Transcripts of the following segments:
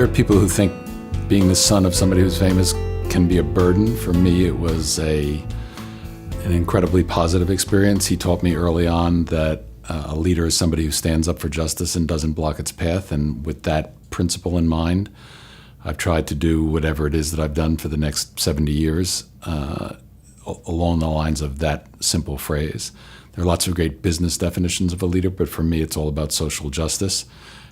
There are people who think being the son of somebody who's famous can be a burden. For me, it was an incredibly positive experience. He taught me early on that a leader is somebody who stands up for justice and doesn't block its path. And with that principle in mind, I've tried to do whatever it is that I've done for the next 70 years along the lines of that simple phrase. There are lots of great business definitions of a leader, but for me, it's all about social justice.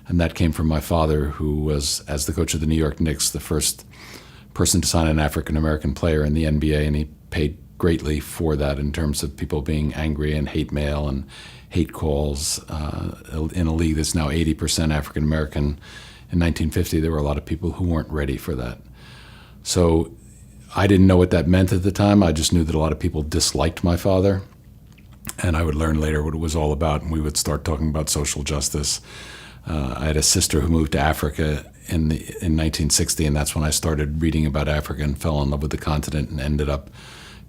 And that came from my father, who was, as the coach of the New York Knicks, the first person to sign an African-American player in the NBA, and he paid greatly for that in terms of people being angry and hate mail and hate calls. In a league that's now 80% African-American, in 1950, there were a lot of people who weren't ready for that. So I didn't know what that meant at the time. I just knew that a lot of people disliked my father. And I would learn later what it was all about, and we would start talking about social justice. I had a sister who moved to Africa in 1960, and that's when I started reading about Africa and fell in love with the continent and ended up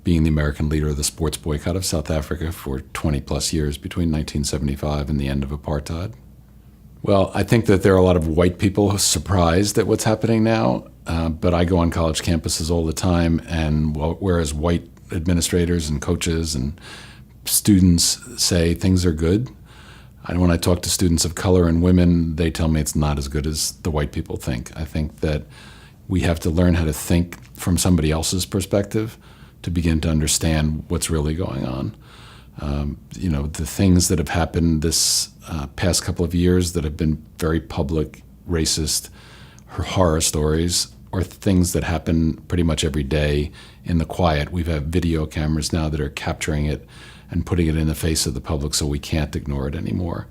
being the American leader of the sports boycott of South Africa for 20 plus years between 1975 and the end of apartheid. Well, I think that there are a lot of white people surprised at what's happening now, but I go on college campuses all the time, and whereas white administrators and coaches and students say things are good, and when I talk to students of color and women, they tell me it's not as good as the white people think. I think that we have to learn how to think from somebody else's perspective to begin to understand what's really going on. The things that have happened this past couple of years that have been very public, racist, horror stories, or things that happen pretty much every day in the quiet. We've had video cameras now that are capturing it and putting it in the face of the public, so we can't ignore it anymore.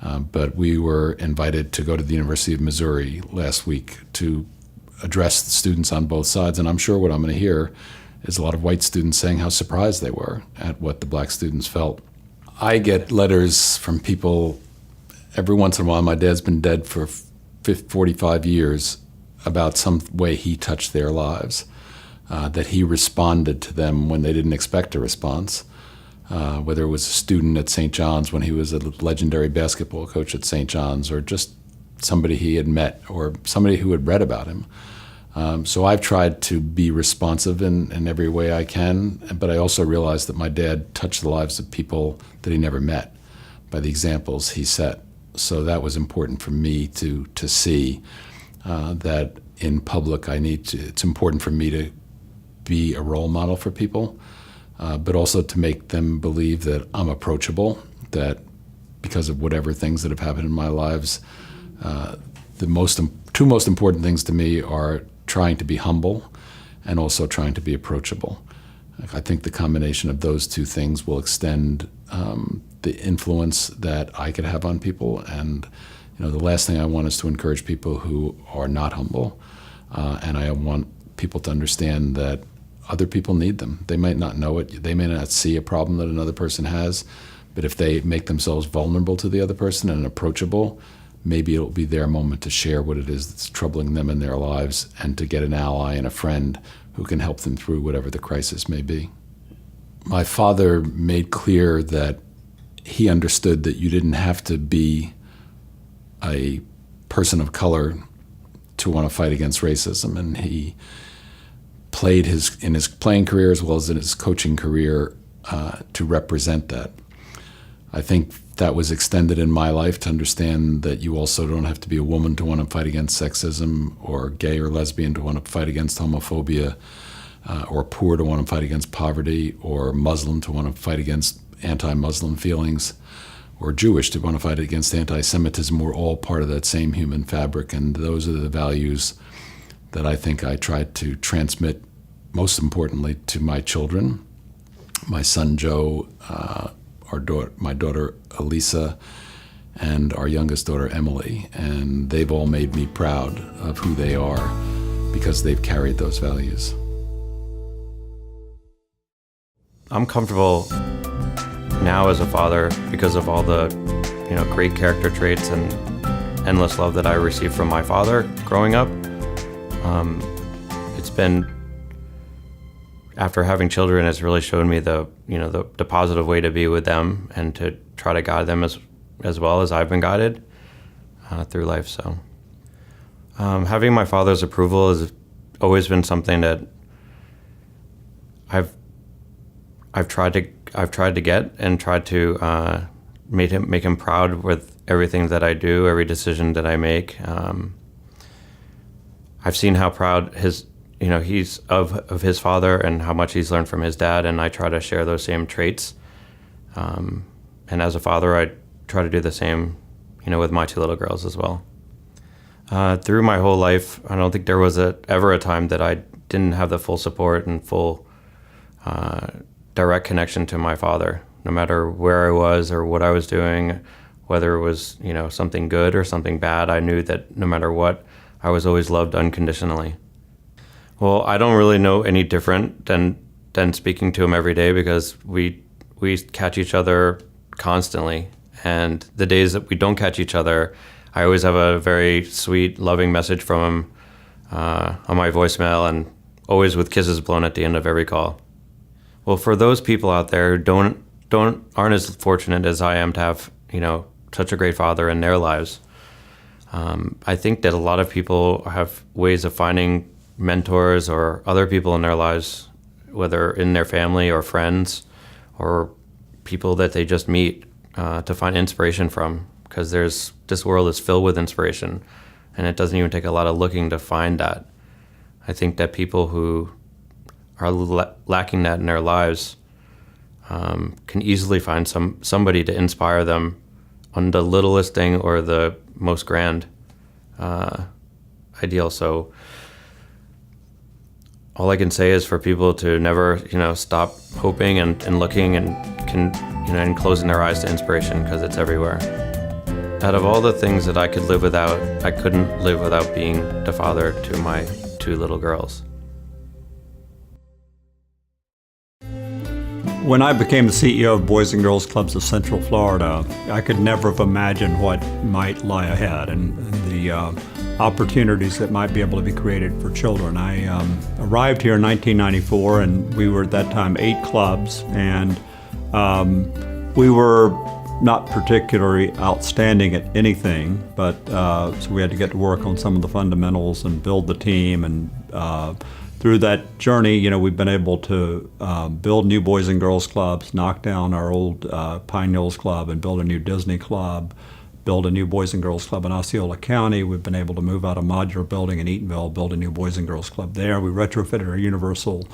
But we were invited to go to the University of Missouri last week to address the students on both sides, and I'm sure what I'm going to hear is a lot of white students saying how surprised they were at what the black students felt. I get letters from people every once in a while. My dad's been dead for 45 years, about some way he touched their lives, that he responded to them when they didn't expect a response. Whether it was a student at St. John's when he was a legendary basketball coach at St. John's, or just somebody he had met, or somebody who had read about him. So I've tried to be responsive in every way I can, but I also realized that my dad touched the lives of people that he never met by the examples he set. So that was important for me to see that in public it's important for me to be a role model for people, but also to make them believe that I'm approachable, that because of whatever things that have happened in my lives, the two most important things to me are trying to be humble and also trying to be approachable. I think the combination of those two things will extend the influence that I could have on people. And the last thing I want is to encourage people who are not humble. And I want people to understand that other people need them. They might not know it. They may not see a problem that another person has, but if they make themselves vulnerable to the other person and approachable, maybe it'll be their moment to share what it is that's troubling them in their lives and to get an ally and a friend who can help them through whatever the crisis may be. My father made clear that he understood that you didn't have to be a person of color to want to fight against racism, and he played in his playing career as well as in his coaching career to represent that. I think that was extended in my life to understand that you also don't have to be a woman to want to fight against sexism, or gay or lesbian to want to fight against homophobia, or poor to want to fight against poverty, or Muslim to want to fight against anti-Muslim feelings, or Jewish to want to fight against anti-Semitism. We're all part of that same human fabric, and those are the values that I think I tried to transmit, most importantly, to my children, my son Joe, my daughter Elisa, and our youngest daughter Emily. And they've all made me proud of who they are because they've carried those values. I'm comfortable now as a father because of all the great character traits and endless love that I received from my father growing up. It's been, after having children, it's really shown me the positive way to be with them and to try to guide them as well as I've been guided through life. So Having my father's approval has always been something that I've tried to get and tried to make him proud with everything that I do, every decision that I make. I've seen how proud he's of his father and how much he's learned from his dad, and I try to share those same traits. And as a father, I try to do the same, with my two little girls as well. Through my whole life, I don't think there was ever a time that I didn't have the full support and full direct connection to my father, no matter where I was or what I was doing, whether it was, something good or something bad. I knew that no matter what, I was always loved unconditionally. Well, I don't really know any different than speaking to him every day, because we catch each other constantly. And the days that we don't catch each other, I always have a very sweet, loving message from him on my voicemail, and always with kisses blown at the end of every call. Well, for those people out there who aren't as fortunate as I am to have, such a great father in their lives, I think that a lot of people have ways of finding mentors or other people in their lives, whether in their family or friends or people that they just meet, to find inspiration from, because this world is filled with inspiration, and it doesn't even take a lot of looking to find that. I think that people who are lacking that in their lives can easily find somebody to inspire them on the littlest thing or the most grand ideal. So all I can say is for people to never, stop hoping and looking and closing their eyes to inspiration, because it's everywhere. Out of all the things that I could live without, I couldn't live without being the father to my two little girls. When I became the CEO of Boys and Girls Clubs of Central Florida, I could never have imagined what might lie ahead and the opportunities that might be able to be created for children. I arrived here in 1994, and we were at that time 8 clubs, and we were not particularly outstanding at anything, but so we had to get to work on some of the fundamentals and build the team. And through that journey, we've been able to build new Boys and Girls Clubs, knock down our old Pine Hills Club and build a new Disney Club, build a new Boys and Girls Club in Osceola County. We've been able to move out a modular building in Eatonville, build a new Boys and Girls Club there. We retrofitted our Universal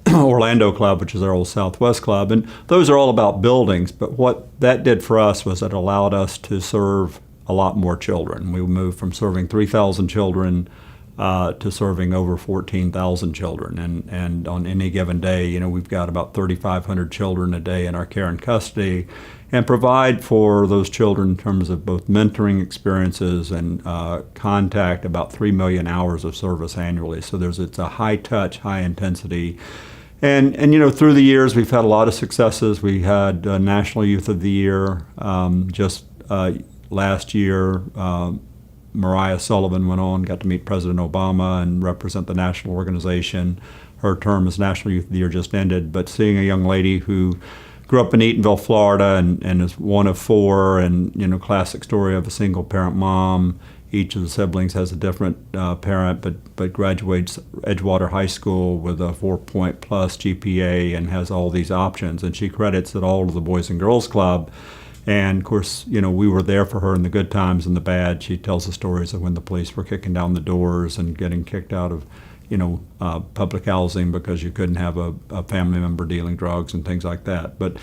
Orlando Club, which is our old Southwest Club. And those are all about buildings, but what that did for us was it allowed us to serve a lot more children. We moved from serving 3,000 children to serving over 14,000 children. And on any given day, we've got about 3,500 children a day in our care and custody, and provide for those children in terms of both mentoring experiences and contact, about 3 million hours of service annually. So it's a high touch, high intensity. And through the years, we've had a lot of successes. We had National Youth of the Year just last year. Mariah Sullivan went on, got to meet President Obama and represent the national organization. Her term as National Youth of the Year just ended, but seeing a young lady who grew up in Eatonville, Florida, and is one of 4, and classic story of a single parent mom. Each of the siblings has a different parent, but graduates Edgewater High School with a 4-point plus GPA and has all these options. And she credits it all to the Boys and Girls Club. And of course, we were there for her in the good times and the bad. She tells the stories of when the police were kicking down the doors and getting kicked out of, public housing because you couldn't have a family member dealing drugs and things like that. But,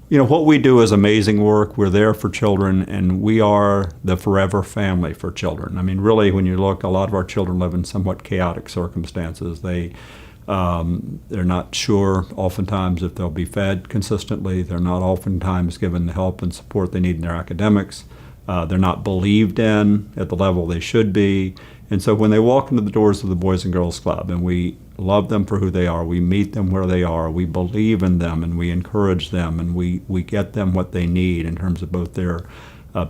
what we do is amazing work. We're there for children, and we are the forever family for children. I mean, really, when you look, a lot of our children live in somewhat chaotic circumstances. They're not sure oftentimes if they'll be fed consistently. They're not oftentimes given the help and support they need in their academics. They're not believed in at the level they should be. And so when they walk into the doors of the Boys and Girls Club, and we love them for who they are, we meet them where they are, we believe in them, and we encourage them, and we get them what they need in terms of both their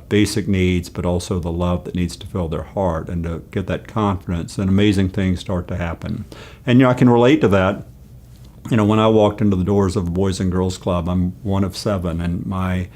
basic needs, but also the love that needs to fill their heart, and to get that confidence, and amazing things start to happen. And I can relate to that. When I walked into the doors of the Boys and Girls Club, I'm one of 7, and my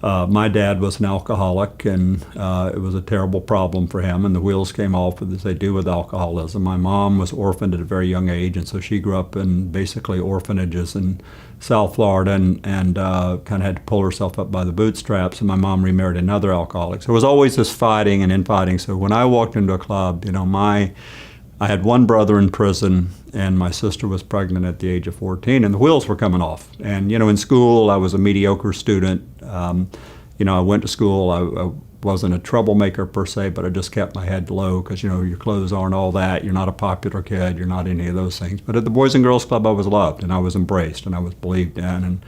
My dad was an alcoholic, and it was a terrible problem for him, and the wheels came off, as they do with alcoholism. My mom was orphaned at a very young age, and so she grew up in basically orphanages in South Florida, and kind of had to pull herself up by the bootstraps, and my mom remarried another alcoholic. So there was always this fighting and infighting. So when I walked into a club, I had one brother in prison, and my sister was pregnant at the age of 14, and the wheels were coming off. And, in school, I was a mediocre student. I went to school. I wasn't a troublemaker per se, but I just kept my head low because, your clothes aren't all that. You're not a popular kid. You're not any of those things. But at the Boys and Girls Club, I was loved, and I was embraced, and I was believed in. And,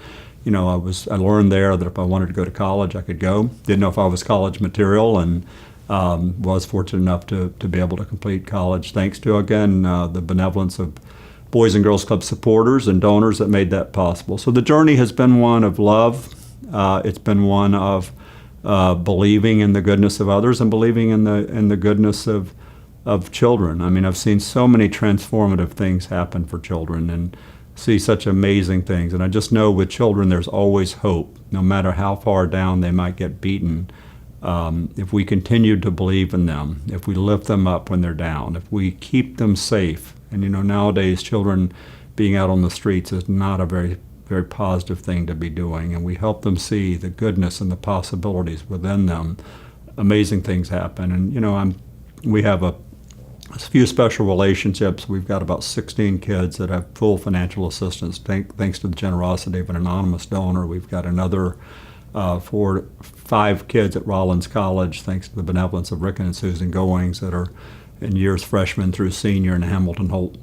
I learned there that if I wanted to go to college, I could go. Didn't know if I was college material, and was fortunate enough to be able to complete college thanks to, again, the benevolence of Boys and Girls Club supporters and donors that made that possible. So the journey has been one of love. It's been one of believing in the goodness of others and believing in the goodness of children. I mean, I've seen so many transformative things happen for children and see such amazing things. And I just know with children there's always hope, no matter how far down they might get beaten. If we continue to believe in them, if we lift them up when they're down, if we keep them safe. And nowadays children being out on the streets is not a very, very positive thing to be doing. And we help them see the goodness and the possibilities within them. Amazing things happen. And we have a few special relationships. We've got about 16 kids that have full financial assistance thanks to the generosity of an anonymous donor. We've got another 5 kids at Rollins College, thanks to the benevolence of Rick and Susan Goings, that are in years freshman through senior, and Hamilton Holt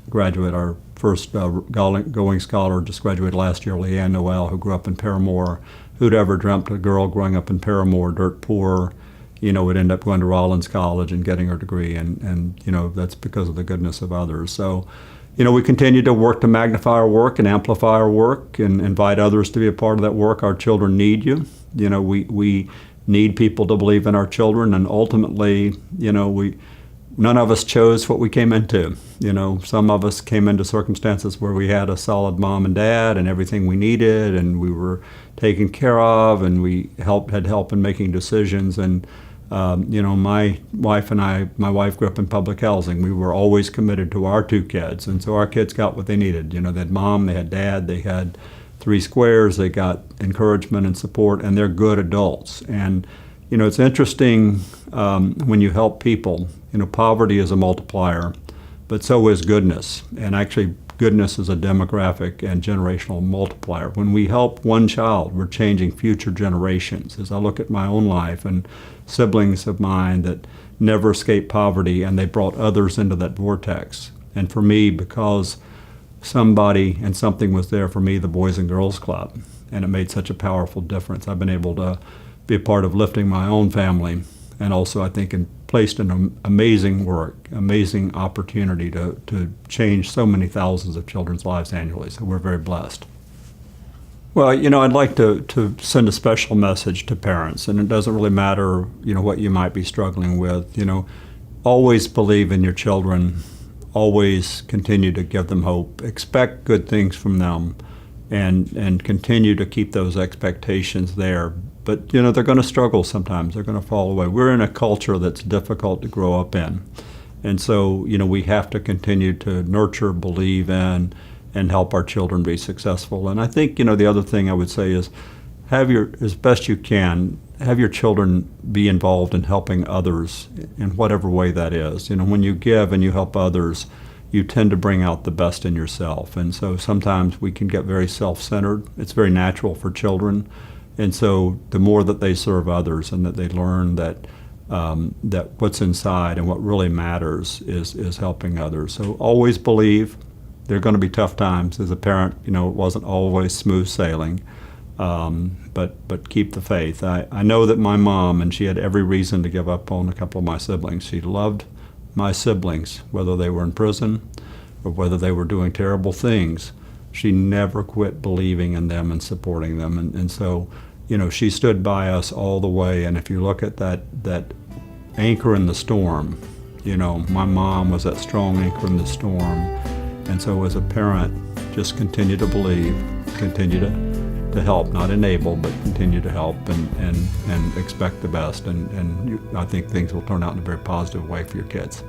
graduate. Our first Goings scholar just graduated last year, Leanne Noel, who grew up in Paramore. Who'd ever dreamt a girl growing up in Paramore, dirt poor, would end up going to Rollins College and getting her degree, and that's because of the goodness of others. So, we continue to work to magnify our work and amplify our work and invite others to be a part of that work. Our children need you. We need people to believe in our children, and ultimately, none of us chose what we came into. Some of us came into circumstances where we had a solid mom and dad and everything we needed, and we were taken care of, and we had help in making decisions. And my wife grew up in public housing. We were always committed to our 2 kids, and so our kids got what they needed. They had mom, they had dad, they had 3 squares, they got encouragement and support, and they're good adults. And it's interesting when you help people. Poverty is a multiplier, but so is goodness. And actually, goodness is a demographic and generational multiplier. When we help one child, we're changing future generations. As I look at my own life and siblings of mine that never escaped poverty, and they brought others into that vortex. And for me, because somebody and something was there for me, the Boys and Girls Club, and it made such a powerful difference. I've been able to be a part of lifting my own family, and also I think placed in amazing work, amazing opportunity to change so many thousands of children's lives annually. So we're very blessed. Well, I'd like to send a special message to parents, and it doesn't really matter, what you might be struggling with. Always believe in your children, always continue to give them hope, expect good things from them, and continue to keep those expectations there. But, they're going to struggle sometimes. They're going to fall away. We're in a culture that's difficult to grow up in. And so, we have to continue to nurture, believe in, and help our children be successful. And I think, the other thing I would say is as best you can, have your children be involved in helping others in whatever way that is. When you give and you help others, you tend to bring out the best in yourself. And so sometimes we can get very self-centered. It's very natural for children. And so the more that they serve others and that they learn that what's inside and what really matters is helping others. So always believe. There are going to be tough times. As a parent, it wasn't always smooth sailing, but keep the faith. I know that my mom, and she had every reason to give up on a couple of my siblings. She loved my siblings, whether they were in prison or whether they were doing terrible things. She never quit believing in them and supporting them. And so, she stood by us all the way. And if you look at that anchor in the storm, my mom was that strong anchor in the storm. And so as a parent, just continue to believe, continue to to help, not enable, but continue to help and expect the best. And I think things will turn out in a very positive way for your kids.